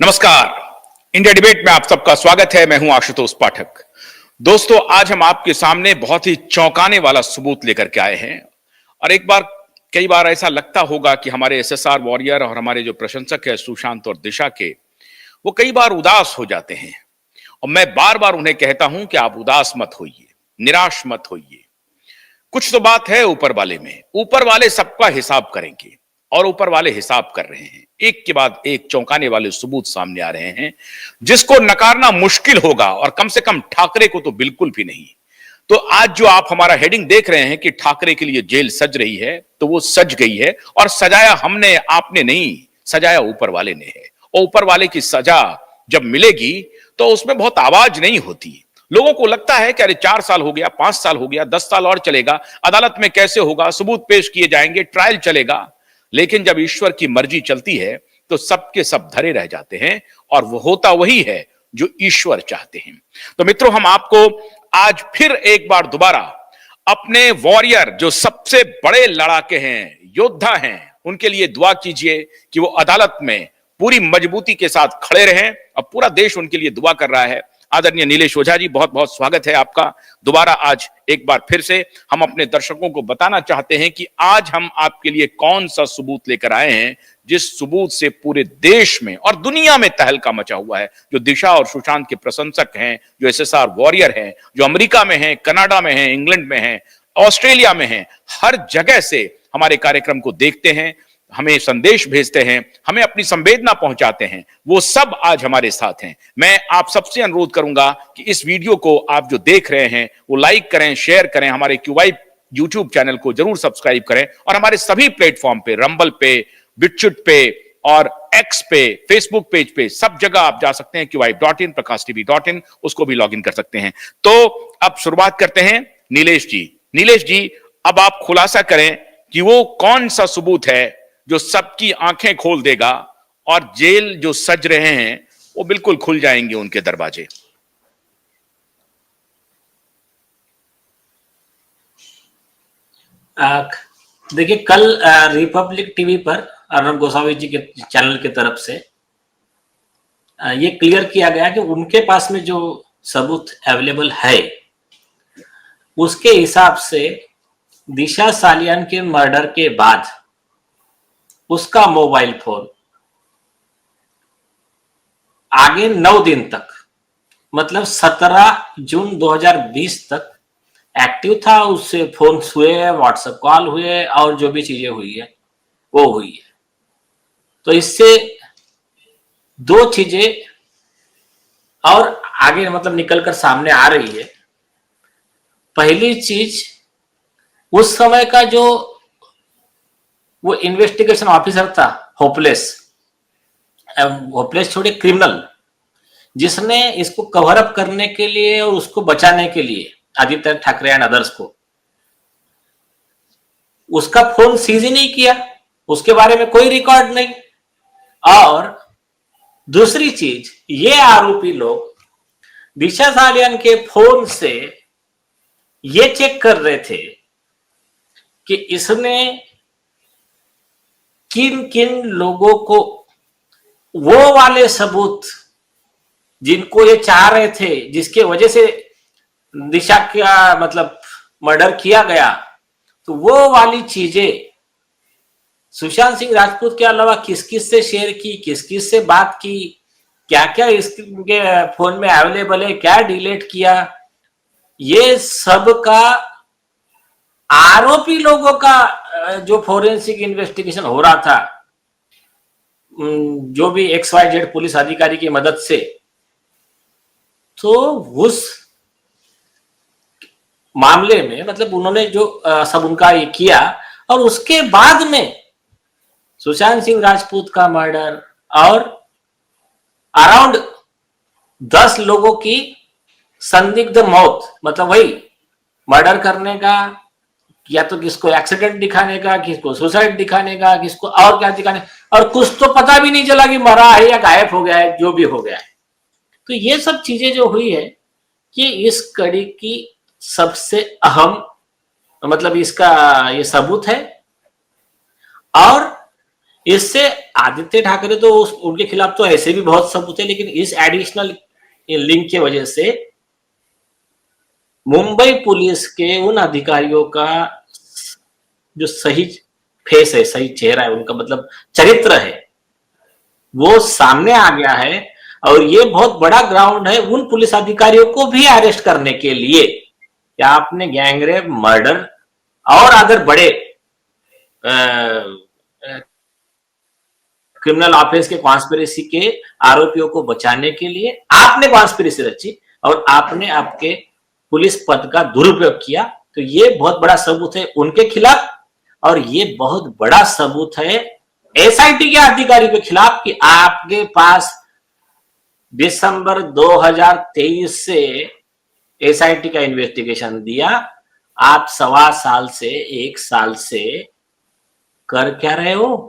नमस्कार। India debate में आप सबका स्वागत है। मैं हूं आशुतोष पाठक। दोस्तों, आज हम आपके सामने बहुत ही चौंकाने वाला सबूत लेकर के आए हैं। और कई बार ऐसा लगता होगा कि हमारे एसएसआर वॉरियर और हमारे जो प्रशंसक है सुशांत और दिशा के, वो कई बार उदास हो जाते हैं। और मैं बार बार उन्हें कहता हूं कि आप उदास मत होइए, निराश मत होइए। कुछ तो बात है ऊपर वाले में। ऊपर वाले सबका हिसाब करेंगे और ऊपर वाले हिसाब कर रहे हैं। एक के बाद एक चौंकाने वाले सबूत सामने आ रहे हैं जिसको नकारना मुश्किल होगा, और कम से कम ठाकरे को तो बिल्कुल भी नहीं। तो आज जो आप हमारा हेडिंग देख रहे हैं कि ठाकरे के लिए जेल सज रही है, तो वो सज गई है। और सजाया हमने, आपने नहीं, सजाया ऊपर वाले ने है। और ऊपर वाले की सजा जब मिलेगी तो उसमें बहुत आवाज नहीं होती। लोगों को लगता है कि अरे 4 साल हो गया, 5 साल हो गया, 10 साल और चलेगा, अदालत में कैसे होगा, सबूत पेश किए जाएंगे, ट्रायल चलेगा। लेकिन जब ईश्वर की मर्जी चलती है तो सबके सब धरे रह जाते हैं, और वो होता वही है जो ईश्वर चाहते हैं। तो मित्रों, हम आपको आज फिर एक बार दोबारा अपने वॉरियर, जो सबसे बड़े लड़ाके हैं, योद्धा हैं, उनके लिए दुआ कीजिए कि वो अदालत में पूरी मजबूती के साथ खड़े रहें। अब पूरा देश उनके लिए दुआ कर रहा है। आदरणीय नीलेश ओझा जी, बहुत बहुत स्वागत है आपका दोबारा। आज एक बार फिर से हम अपने दर्शकों को बताना चाहते हैं कि आज हम आपके लिए कौन सा सबूत लेकर आए हैं, जिस सबूत से पूरे देश में और दुनिया में तहलका मचा हुआ है। जो दिशा और सुशांत के प्रशंसक हैं, जो एसएसआर वॉरियर हैं, जो अमेरिका में हैं, कनाडा में हैं, इंग्लैंड में हैं, ऑस्ट्रेलिया में हैं, हर जगह से हमारे कार्यक्रम को देखते हैं, हमें संदेश भेजते हैं, हमें अपनी संवेदना पहुंचाते हैं, वो सब आज हमारे साथ हैं। मैं आप सबसे अनुरोध करूंगा कि इस वीडियो को आप जो देख रहे हैं वो लाइक करें, शेयर करें, हमारे क्यूवाई यूट्यूब चैनल को जरूर सब्सक्राइब करें, और हमारे सभी प्लेटफॉर्म पे, रंबल पे, बिटचुट पे और एक्स पे, फेसबुक पेज पे, सब जगह आप जा सकते हैं। QI.in, prakashtv.in, उसको भी लॉग इन कर सकते हैं। तो अब शुरुआत करते हैं नीलेश जी। नीलेश जी, अब आप खुलासा करें कि वो कौन सा सबूत है जो सबकी आंखें खोल देगा, और जेल जो सज रहे हैं वो बिल्कुल खुल जाएंगे उनके दरवाजे। देखिए, कल रिपब्लिक टीवी पर अर्नब गोस्वामी जी के चैनल की तरफ से ये क्लियर किया गया कि उनके पास में जो सबूत अवेलेबल है उसके हिसाब से दिशा सालियान के मर्डर के बाद उसका मोबाइल फोन आगे 9 दिन तक, मतलब 17 जून 2020 तक एक्टिव था। उससे फोन हुए, व्हाट्सएप कॉल हुए, और जो भी चीजें हुई है वो हुई है। तो इससे दो चीजें और आगे मतलब निकलकर सामने आ रही है। पहली चीज, उस समय का जो वो इन्वेस्टिगेशन ऑफिसर था, होपलेस छोड़े, क्रिमिनल, जिसने इसको कवर अप करने के लिए और उसको बचाने के लिए आदित्य ठाकरे एंड अदर्स को, उसका फोन सीज ही नहीं किया, उसके बारे में कोई रिकॉर्ड नहीं। और दूसरी चीज, ये आरोपी लोग दिशा सालियान के फोन से ये चेक कर रहे थे कि इसने किन किन लोगों को, वो वाले सबूत जिनको ये चाह रहे थे, जिसके वजह से दिशा का मतलब मर्डर किया गया, तो वो वाली चीजें सुशांत सिंह राजपूत के अलावा किस किस से शेयर की, किस किस से बात की, क्या क्या इसके फोन में अवेलेबल है, क्या डिलीट किया, ये सब का आरोपी लोगों का जो फोरेंसिक इन्वेस्टिगेशन हो रहा था, जो भी XYZ पुलिस अधिकारी की मदद से, तो उस मामले में मतलब उन्होंने जो सब उनका ये किया, और उसके बाद में सुशांत सिंह राजपूत का मर्डर और अराउंड 10 लोगों की संदिग्ध मौत, मतलब वही मर्डर करने का, या तो किसको एक्सीडेंट दिखाने का, किसको सुसाइड दिखाने का, किसको और क्या दिखाने, और कुछ तो पता भी नहीं चला कि मरा है या गायब हो गया है, जो भी हो गया है। तो ये सब चीजें जो हुई है, कि इस कड़ी की सबसे अहम मतलब इसका ये सबूत है। और इससे आदित्य ठाकरे तो उनके खिलाफ तो ऐसे भी बहुत सबूत है, लेकिन इस एडिशनल लिंक की वजह से मुंबई पुलिस के उन अधिकारियों का जो सही फेस है, सही चेहरा है, उनका मतलब चरित्र है, वो सामने आ गया है। और ये बहुत बड़ा ग्राउंड है उन पुलिस अधिकारियों को भी अरेस्ट करने के लिए कि आपने गैंगरेप, मर्डर और अगर बड़े क्रिमिनल ऑफेंस के कॉन्स्पिरेसी के आरोपियों को बचाने के लिए आपने कॉन्स्पिरेसी रची और आपने आपके पुलिस पद का दुरुपयोग किया। तो ये बहुत बड़ा सबूत है उनके खिलाफ, और ये बहुत बड़ा सबूत है एसआईटी के अधिकारी के खिलाफ कि आपके पास दिसंबर 2023 से एसआईटी का इन्वेस्टिगेशन दिया, आप 1.25 से 1 साल से कर क्या रहे हो?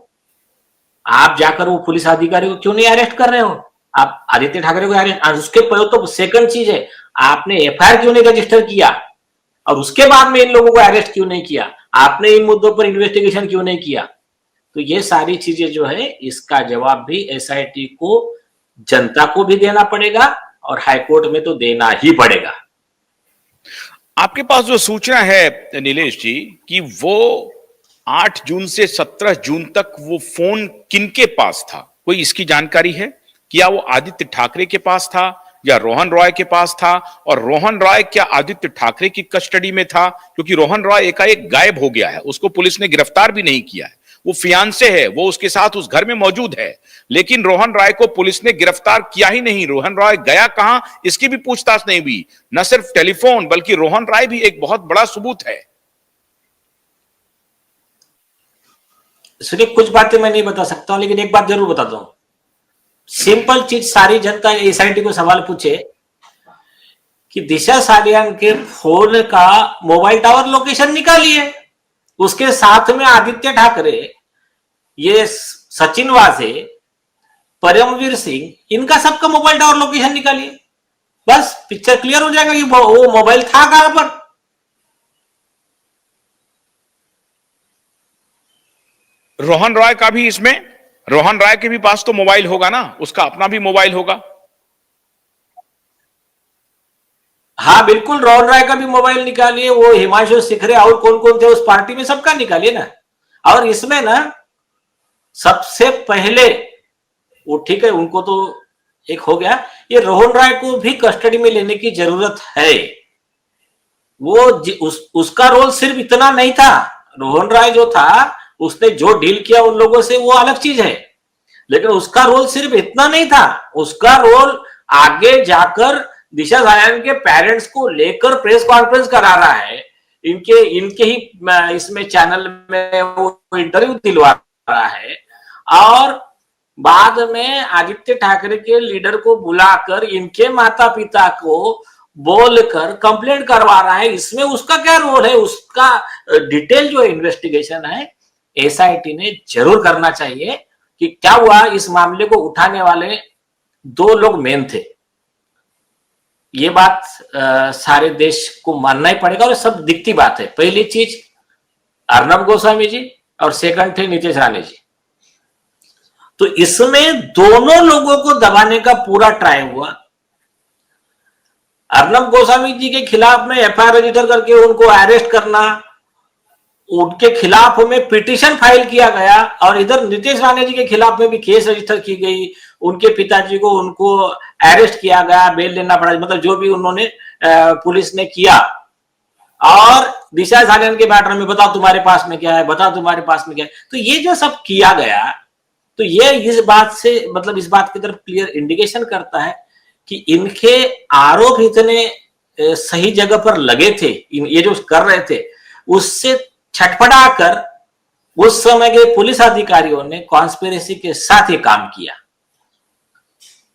आप जाकर वो पुलिस अधिकारी को क्यों नहीं अरेस्ट कर रहे हो? आप आदित्य ठाकरे को अरेस्ट, उसके पहले तो सेकंड चीज है, आपने एफआईआर क्यों नहीं रजिस्टर किया? और उसके बाद में इन लोगों को अरेस्ट क्यों नहीं किया? आपने इन मुद्दों पर इन्वेस्टिगेशन क्यों नहीं किया? तो ये सारी चीजें जो है, इसका जवाब भी एसआईटी को, जनता को भी देना पड़ेगा और हाईकोर्ट में तो देना ही पड़ेगा। आपके पास जो सूचना है नीलेश जी कि वो 8 जून से 17 जून तक वो फोन किनके पास था, कोई इसकी जानकारी है? क्या वो आदित्य ठाकरे के पास था या रोहन रॉय के पास था? और रोहन रॉय क्या आदित्य ठाकरे की कस्टडी में था? क्योंकि रोहन रॉय एकाएक गायब हो गया है, उसको पुलिस ने गिरफ्तार भी नहीं किया है। वो फियांसे है, वो उसके साथ उस घर में मौजूद है, लेकिन रोहन रॉय को पुलिस ने गिरफ्तार किया ही नहीं। रोहन रॉय गया कहां, इसकी भी पूछताछ नहीं हुई। न सिर्फ टेलीफोन, बल्कि रोहन रॉय भी एक बहुत बड़ा सबूत है। सिर्फ कुछ बातें मैं नहीं बता सकता हूं, लेकिन एक बात जरूर बताता हूं। सिंपल चीज, सारी जनता एसआईटी को सवाल पूछे कि दिशा सालियान के फोन का मोबाइल टावर लोकेशन निकालिए, उसके साथ में आदित्य ठाकरे, ये सचिन वाजे, परमवीर सिंह, इनका सबका मोबाइल टावर लोकेशन निकालिए, बस पिक्चर क्लियर हो जाएगा कि वो मोबाइल था कहां पर। रोहन रॉय का भी इसमें, रोहन रॉय के भी पास तो मोबाइल होगा ना, उसका अपना भी मोबाइल होगा। हाँ बिल्कुल, रोहन रॉय का भी मोबाइल निकालिए, वो हिमांशु सिखरे और कौन कौन थे उस पार्टी में, सबका निकालिए ना। और इसमें ना सबसे पहले, वो ठीक है उनको तो एक हो गया, ये रोहन रॉय को भी कस्टडी में लेने की जरूरत है। वो उसका रोल सिर्फ इतना नहीं था। रोहन रॉय जो था, उसने जो डील किया उन लोगों से, वो अलग चीज है, लेकिन उसका रोल सिर्फ इतना नहीं था। उसका रोल आगे जाकर दिशा सालियान के पेरेंट्स को लेकर प्रेस कॉन्फ्रेंस करा रहा है, इनके ही इसमें चैनल में वो इंटरव्यू दिलवा रहा है, और बाद में आदित्य ठाकरे के लीडर को बुलाकर इनके माता पिता को बोलकर कंप्लेंट करवा रहा है। इसमें उसका क्या रोल है? उसका डिटेल जो इन्वेस्टिगेशन है एसआईटी ने जरूर करना चाहिए कि क्या हुआ। इस मामले को उठाने वाले 2 लोग मेन थे, ये बात सारे देश को मानना ही पड़ेगा, और सब दिखती बात है। पहली चीज अर्नब गोस्वामी जी, और सेकंड थे नीतीश राणे जी। तो इसमें दोनों लोगों को दबाने का पूरा ट्राई हुआ। अर्नब गोस्वामी जी के खिलाफ में एफआईआर रजिस्टर करके उनको अरेस्ट करना, उनके खिलाफ में पिटीशन फाइल किया गया, और इधर नीतीश राणे जी के खिलाफ में भी केस रजिस्टर की गई। उनके पिताजी को उनको अरेस्ट किया गया, बेल लेना पड़ा, मतलब जो भी उन्होंने पुलिस ने किया। और दिशा सालियान के मैटर में बताओ तुम्हारे पास में क्या है, बताओ तुम्हारे पास में क्या है। तो ये जो सब किया गया, तो ये इस बात से, मतलब इस बात की तरफ क्लियर इंडिकेशन करता है कि इनके आरोप इतने सही जगह पर लगे थे, ये जो कर रहे थे उससे छटपटा कर उस समय के पुलिस अधिकारियों ने कॉन्स्पिरेसी के साथ ये काम किया।